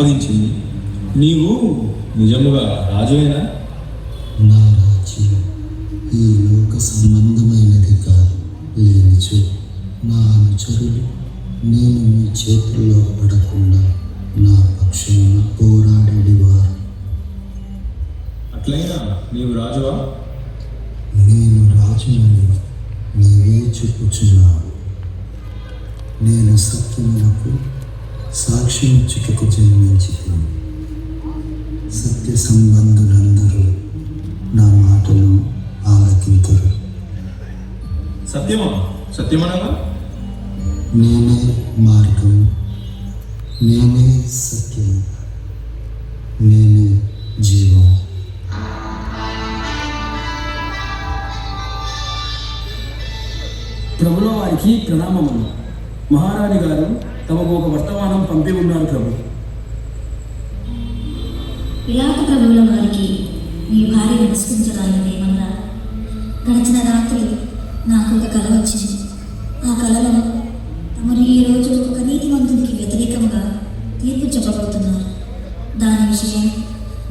అప్పగించింది. నీవు నిజముగా రాజువేనా? నా రాజ్యం ఈ లోక సంబంధమైనది కాదు. లేనిచో నా అనుచరులు నేను మీ చేతుల్లో పడకుండా నా పక్షమున పోరాడేవారు. అట్లయినా నీవు రాజువా? నేను రాజునని నీవే చెప్పుచున్నావు. నేను సత్యములకు సాక్ష్యమిచ్చుటకు జన్మించితిని. సత్య సంబంధులందరూ నా మాటలు ఆలకింతురు. సత్యమనగా నేనే మార్గం, నేనే సత్యం, నేనే జీవం. ప్రభుల వారికి ప్రణామములు. మహారాణి గారు తమకు ఒక వర్తమానం పంపి ఉన్నారు ప్రభు. పిలాతు ప్రభువుల వారికి మీ భార్య నివసించడానిదేమన్నా. గడిచిన రాత్రి నాకు ఒక కల వచ్చింది. ఆ కలలో తమరు ఈరోజు ఒక నీతివంతునికి వ్యతిరేకంగా తీర్పు చెప్పబోతున్నారు. దాని విషయం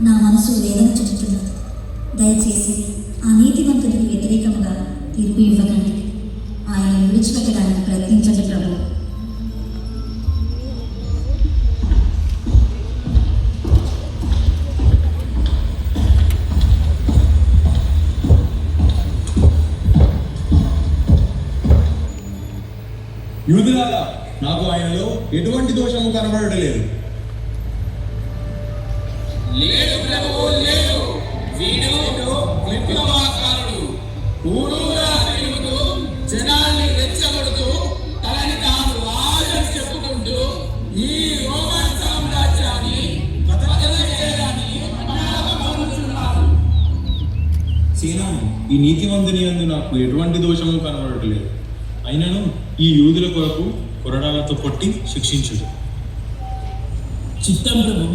నా మనసు వేదన చెందుతున్నది. దయచేసి ఆ నీతివంతునికి వ్యతిరేకంగా తీర్పు ఇవ్వకండి. ఆయన విడిచిపెట్టడానికి ప్రయత్నించండి ప్రభు. యూదులారా, నాకు ఆయనలో ఎటువంటి దోషము కనబడలేదు. లేడు ప్రభువు లేడు. వీడు విప్లవకారుడు. ఊరూరా తిరుగుతూ జనాల్ని రెచ్చగొడుతూ తనని తాను రాజని చెప్పుకుంటూ ఈ రోమన్ సామ్రాజ్యాన్ని బదలు చేయడానికి పన్నాగపన్నుచున్నాడు. సేనా, ఈ నీతివంతుని యందు నాకు ఎటువంటి దోషము కనబడట్లేదు. అయినను ఈ యూదుల కొరకు కొరడాలతో కొట్టి శిక్షించుడు. చిత్తం ప్రభు.